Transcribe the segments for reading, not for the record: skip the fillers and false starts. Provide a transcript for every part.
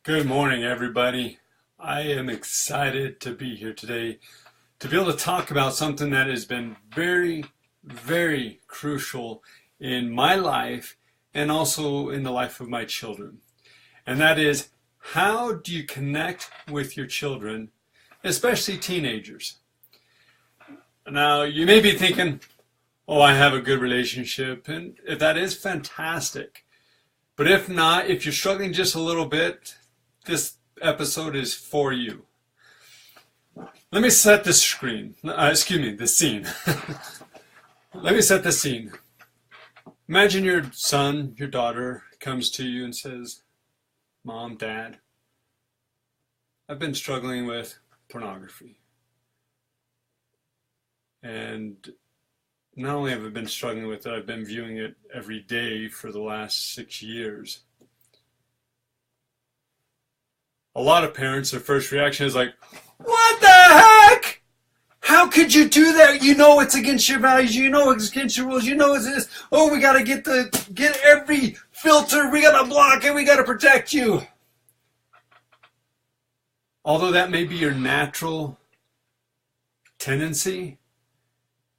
Good morning, everybody. I am excited to be here today to be able to talk about something that has been very, very crucial in my life and also in the life of my children. And that is, how do you connect with your children, especially teenagers? Now, you may be thinking, oh, I have a good relationship, and if that is fantastic. But if not, if you're struggling just a little bit, this episode is for you. Let me set the scene. The scene. Let me set the scene. Imagine your son, your daughter comes to you and says, Mom, Dad, I've been struggling with pornography. And not only have I been struggling with it, I've been viewing it every day for the last 6 years. A lot of parents, their first reaction is like, what the heck? How could you do that? You know it's against your values. You know it's against your rules. You know it's this. Oh, we got to get every filter. We got to block it. We got to protect you. Although that may be your natural tendency,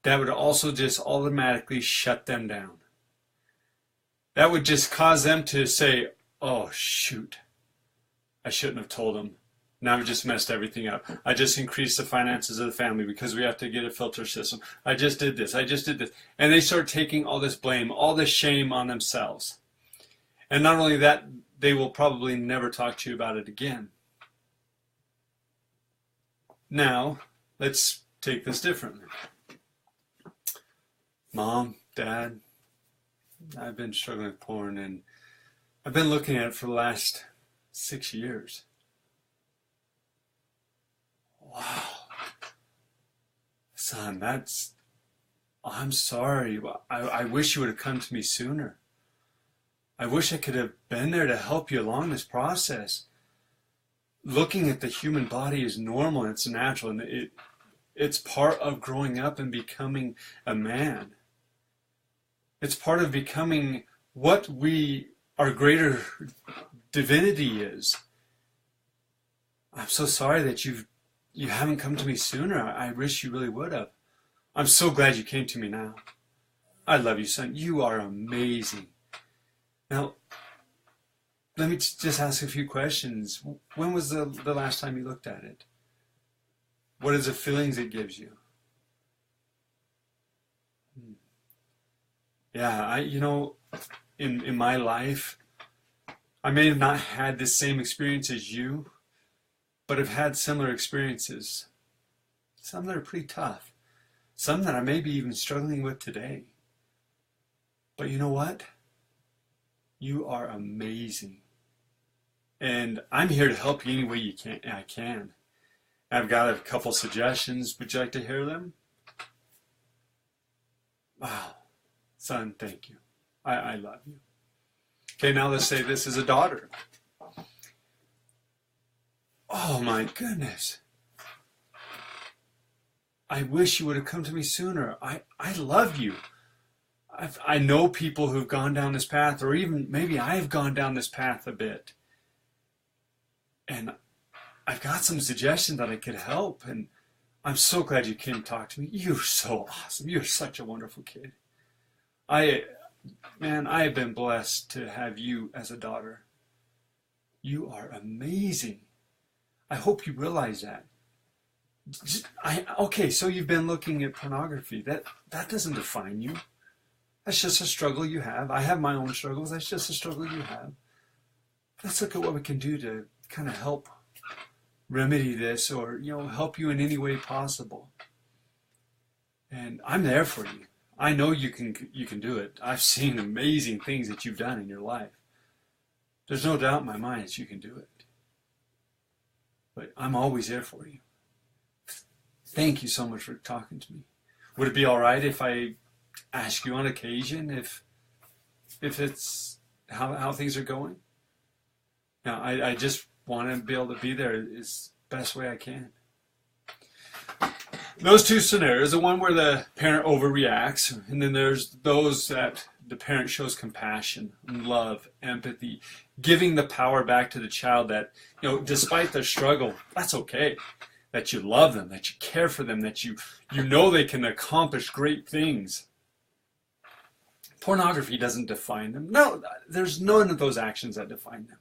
that would also just automatically shut them down. That would just cause them to say, oh, shoot. I shouldn't have told him. Now I've just messed everything up. I just increased the finances of the family because we have to get a filter system. I just did this. And they start taking all this blame, all this shame on themselves. And not only that, they will probably never talk to you about it again. Now, let's take this differently. Mom, Dad, I've been struggling with porn and I've been looking at it for the last 6 years. Wow. Son, I'm sorry. I wish you would have come to me sooner. I wish I could have been there to help you along this process. Looking at the human body is normal and it's natural, and it's part of growing up and becoming a man. It's part of becoming what our greater divinity is. I'm so sorry that you haven't come to me sooner. I wish you really would have. I'm so glad you came to me now. I love you, son. You are amazing. Now, let me just ask a few questions. When was the last time you looked at it? What is the feelings it gives you? Yeah, in my life, I may have not had the same experience as you, but have had similar experiences. Some that are pretty tough. Some that I may be even struggling with today. But you know what? You are amazing. And I'm here to help you any way I can. I've got a couple suggestions. Would you like to hear them? Wow. Son, thank you. I love you. Okay, now let's say this is a daughter. Oh my goodness. I wish you would have come to me sooner. I love you. I know people who've gone down this path, or even maybe I've gone down this path a bit. And I've got some suggestions that I could help. And I'm so glad you came to talk to me. You're so awesome. You're such a wonderful kid. I have been blessed to have you as a daughter. You are amazing. I hope you realize that. Okay, so you've been looking at pornography. That doesn't define you. That's just a struggle you have. I have my own struggles. That's just a struggle you have. Let's look at what we can do to kind of help remedy this, or help you in any way possible. And I'm there for you. I know you can do it. I've seen amazing things that you've done in your life. There's no doubt in my mind that you can do it. But I'm always there for you. Thank you so much for talking to me. Would it be all right if I ask you on occasion if it's how things are going? Now, I just want to be able to be there as best way I can. Those two scenarios, the one where the parent overreacts, and then there's those that the parent shows compassion, love, empathy, giving the power back to the child that, despite their struggle, that's okay. That you love them, that you care for them, that you know they can accomplish great things. Pornography doesn't define them. No, there's none of those actions that define them.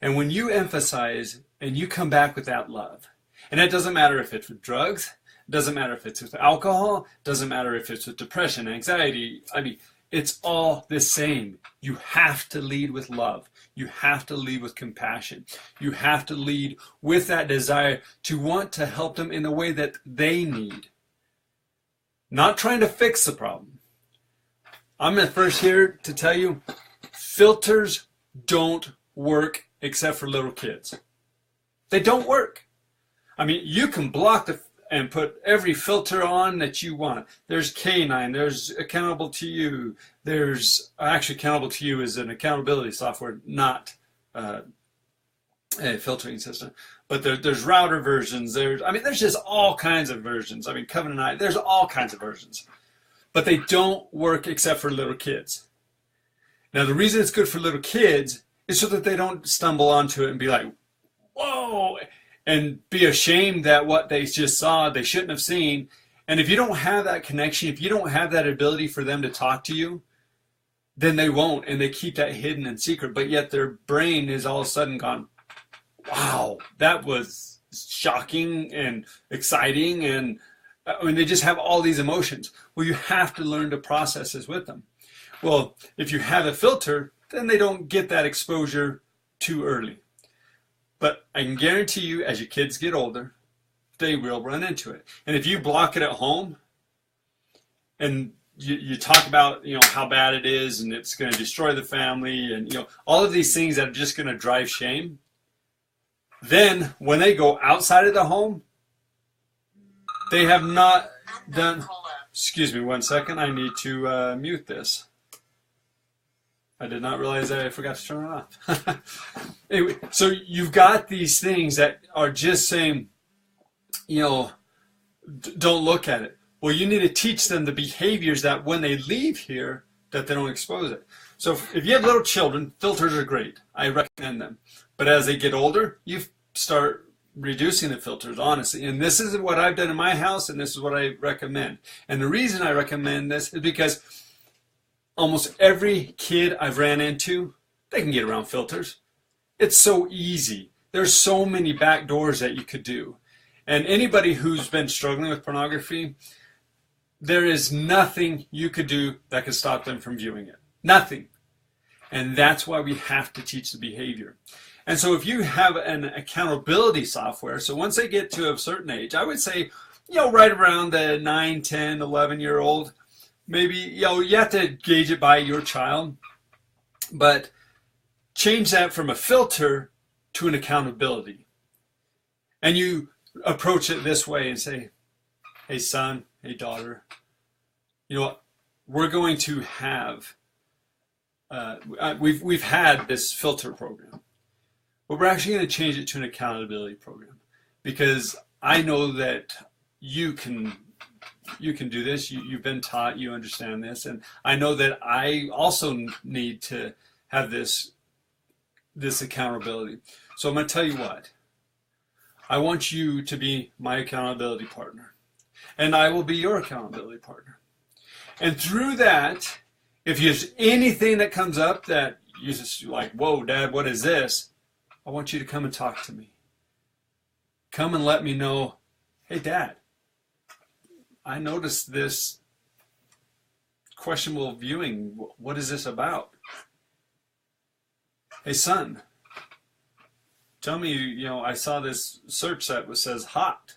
And when you emphasize and you come back with that love, and it doesn't matter if it's with drugs, it doesn't matter if it's with alcohol, it doesn't matter if it's with depression, anxiety, it's all the same. You have to lead with love. You have to lead with compassion. You have to lead with that desire to want to help them in the way that they need. Not trying to fix the problem. I'm at first here to tell you, filters don't work except for little kids. They don't work. You can block and put every filter on that you want. There's K9, there's Accountable to You, there's actually Accountable to You is an accountability software, not a filtering system. But there's router versions. There's just all kinds of versions. Covenant, there's all kinds of versions. But they don't work except for little kids. Now, the reason it's good for little kids is so that they don't stumble onto it and be like, whoa, and be ashamed that what they just saw they shouldn't have seen. And if you don't have that connection, if you don't have that ability for them to talk to you, then they won't, and they keep that hidden and secret. But yet their brain is all of a sudden gone, wow, that was shocking and exciting, and they just have all these emotions. Well, you have to learn to process this with them. Well, if you have a filter, then they don't get that exposure too early. But I can guarantee you, as your kids get older, they will run into it. And if you block it at home, and you talk about how bad it is, and it's going to destroy the family, and all of these things that are just going to drive shame, then when they go outside of the home, they have not done. Excuse me 1 second. I need to mute this. I did not realize that I forgot to turn it off. Anyway, so you've got these things that are just saying, don't look at it. Well, you need to teach them the behaviors that when they leave here, that they don't expose it. So if you have little children, filters are great. I recommend them. But as they get older, you start reducing the filters, honestly. And this is what I've done in my house, and this is what I recommend. And the reason I recommend this is because almost every kid I've ran into, they can get around filters. It's so easy. There's so many back doors that you could do. And anybody who's been struggling with pornography, there is nothing you could do that could stop them from viewing it. Nothing. And that's why we have to teach the behavior. And so if you have an accountability software, so once they get to a certain age, I would say, right around the 9, 10, 11-year-old, maybe, you have to gauge it by your child, but change that from a filter to an accountability. And you approach it this way and say, hey son, hey daughter, we're going to have, we've had this filter program, but we're actually going to change it to an accountability program, because I know that you can do this. You've been taught, you understand this, and I know that I also need to have this accountability. So I'm going to tell you what. I want you to be my accountability partner, and I will be your accountability partner. And through that, if there's anything that comes up that you're just like, whoa, Dad, what is this? I want you to come and talk to me. Come and let me know, hey, Dad, I noticed this questionable viewing. What is this about? Hey, son, tell me, I saw this search that says hot.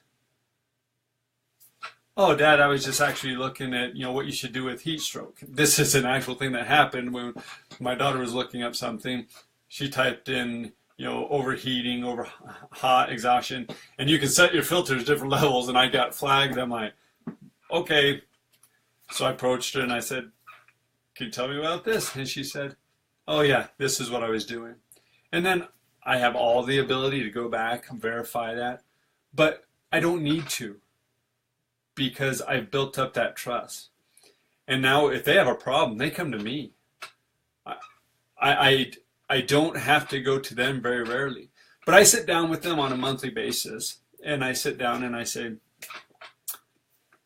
Oh, Dad, I was just actually looking at, what you should do with heat stroke. This is an actual thing that happened when my daughter was looking up something. She typed in, overheating, over hot, exhaustion, and you can set your filters different levels, and I got flagged. I'm like, okay. So I approached her and I said, can you tell me about this? And she said, oh yeah, this is what I was doing. And then I have all the ability to go back and verify that, but I don't need to, because I've built up that trust. And now if they have a problem, they come to me. I, I don't have to go to them very rarely. But I sit down with them on a monthly basis, and I sit down and I say,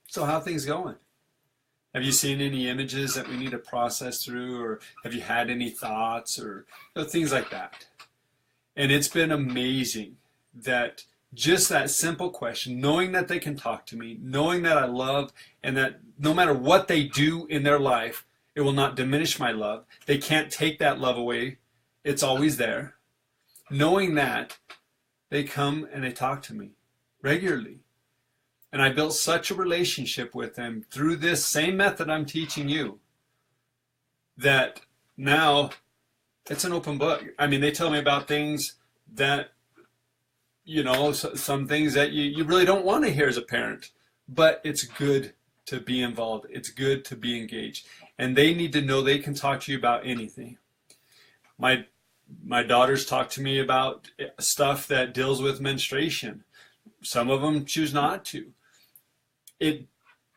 so how are things going? Have you seen any images that we need to process through, or have you had any thoughts, or things like that? And it's been amazing that just that simple question, knowing that they can talk to me, knowing that I love, and that no matter what they do in their life, it will not diminish my love. They can't take that love away. It's always there. Knowing that, they come and they talk to me regularly. And I built such a relationship with them through this same method I'm teaching you that now it's an open book. I mean, they tell me about things that, some things that you really don't want to hear as a parent. But it's good to be involved. It's good to be engaged. And they need to know they can talk to you about anything. My daughters talk to me about stuff that deals with menstruation. Some of them choose not to. It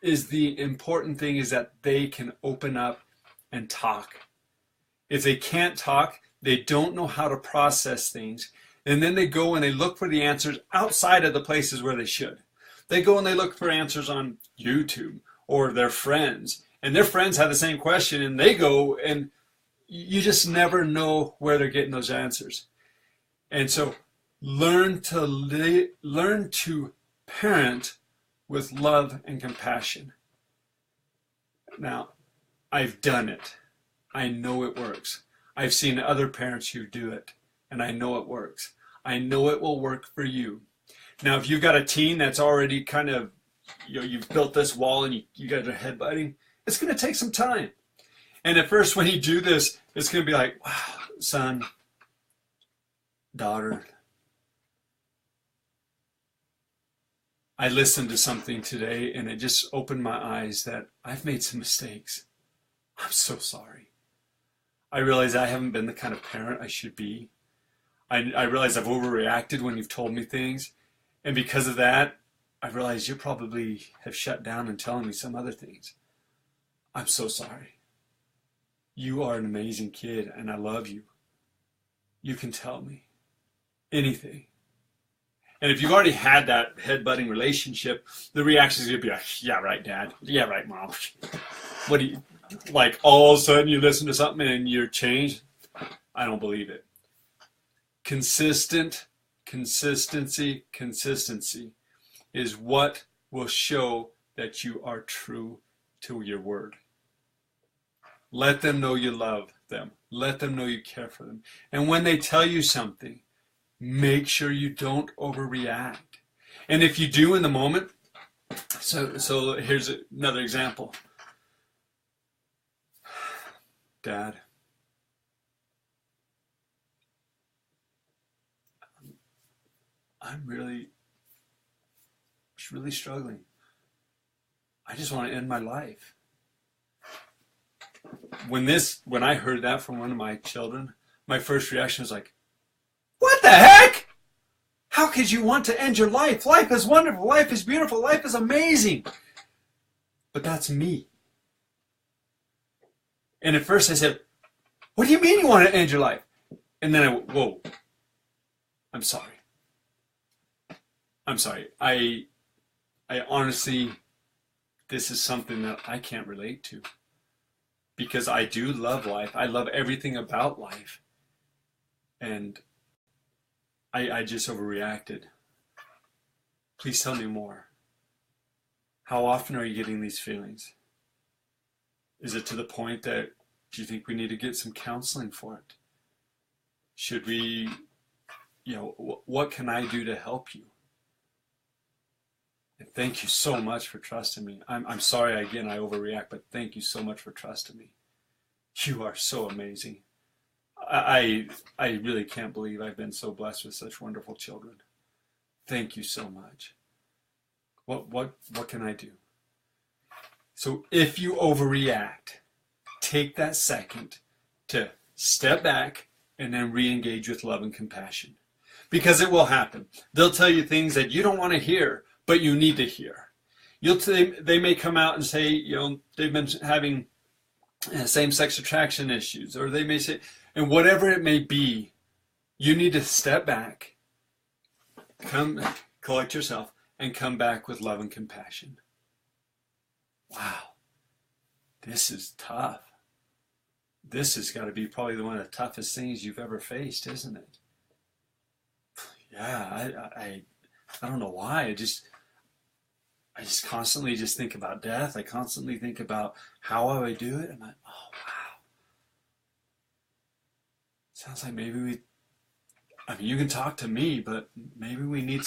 is the important thing is that they can open up and talk. If they can't talk, they don't know how to process things. And then they go and they look for the answers outside of the places where they should. They go and they look for answers on YouTube or their friends. And their friends have the same question and they go and you just never know where they're getting those answers. And so learn to parent with love and compassion. Now, I've done it. I know it works. I've seen other parents who do it, and I know it works. I know it will work for you. Now, if you've got a teen that's already kind of, you've built this wall and you guys are headbutting, it's going to take some time. And at first, when you do this, it's going to be like, wow, son, daughter, I listened to something today and it just opened my eyes that I've made some mistakes. I'm so sorry. I realize I haven't been the kind of parent I should be. I realize I've overreacted when you've told me things. And because of that, I realize you probably have shut down and telling me some other things. I'm so sorry. You are an amazing kid and I love you. You can tell me anything. And if you've already had that headbutting relationship, the reaction is going to be like, yeah, right, Dad. Yeah, right, Mom. What do you, like all of a sudden you listen to something and you're changed? I don't believe it. Consistency is what will show that you are true to your word. Let them know you love them. Let them know you care for them. And when they tell you something, make sure you don't overreact. And if you do in the moment, so here's another example. Dad, I'm really struggling. I just want to end my life. When I heard that from one of my children, my first reaction was like, what the heck? How could you want to end your life? Life is wonderful. Life is beautiful. Life is amazing. But that's me. And at first I said, what do you mean you want to end your life? And then I went, whoa, I'm sorry. I'm sorry. I honestly, this is something that I can't relate to. Because I do love life. I love everything about life. And I just overreacted. Please tell me more. How often are you getting these feelings? Is it to the point that do you think we need to get some counseling for it? Should we, what can I do to help you? And thank you so much for trusting me. I'm sorry again I overreact, but thank you so much for trusting me. You are so amazing. I really can't believe I've been so blessed with such wonderful children. Thank you so much. What can I do? So if you overreact, take that second to step back and then re-engage with love and compassion. Because it will happen. They'll tell you things that you don't want to hear, but you need to hear. They may come out and say, they've been having same-sex attraction issues, or they may say, and whatever it may be, you need to step back, collect yourself, and come back with love and compassion. Wow, this is tough. This has got to be probably one of the toughest things you've ever faced, isn't it? Yeah, I don't know why. I just constantly just think about death. I constantly think about how I would do it. I'm like, oh wow. Sounds like maybe you can talk to me, but maybe we need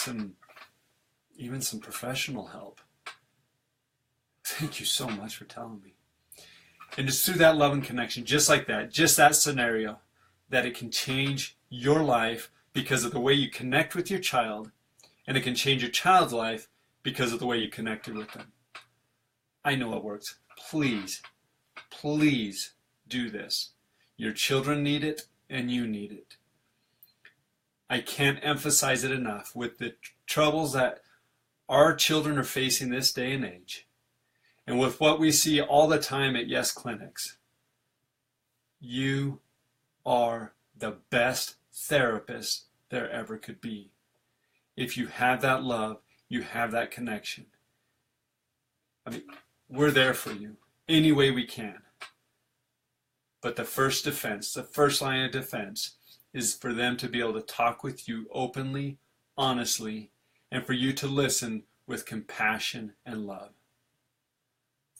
even some professional help. Thank you so much for telling me. And just through that love and connection, just like that, just that scenario, that it can change your life because of the way you connect with your child, and it can change your child's life because of the way you connected with them. I know it works. Please, please do this. Your children need it, and you need it. I can't emphasize it enough with the troubles that our children are facing this day and age, and with what we see all the time at Yes Clinics. You are the best therapist there ever could be. If you have that love, you have that connection. We're there for you any way we can. But the first defense, the first line of defense, is for them to be able to talk with you openly, honestly, and for you to listen with compassion and love.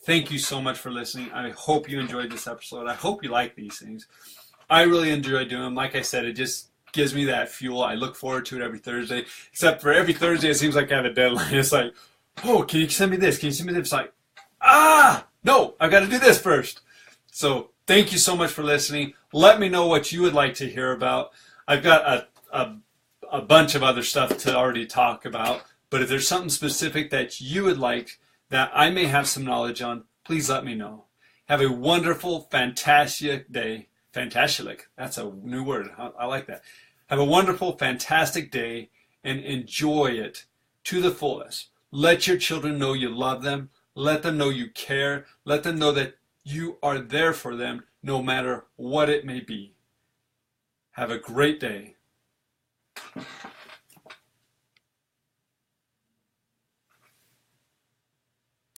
Thank you so much for listening. I hope you enjoyed this episode. I hope you like these things. I really enjoy doing them. Like I said, it just gives me that fuel. I look forward to it every Thursday. Except for every Thursday, it seems like I have a deadline. It's like, oh, can you send me this? Can you send me this? It's like, no, I've got to do this first. So thank you so much for listening. Let me know what you would like to hear about. I've got a bunch of other stuff to already talk about. But if there's something specific that you would like that I may have some knowledge on, please let me know. Have a wonderful, fantastic day. Fantastic. That's a new word. I like that. Have a wonderful, fantastic day and enjoy it to the fullest. Let your children know you love them. Let them know you care. Let them know that you are there for them no matter what it may be. Have a great day.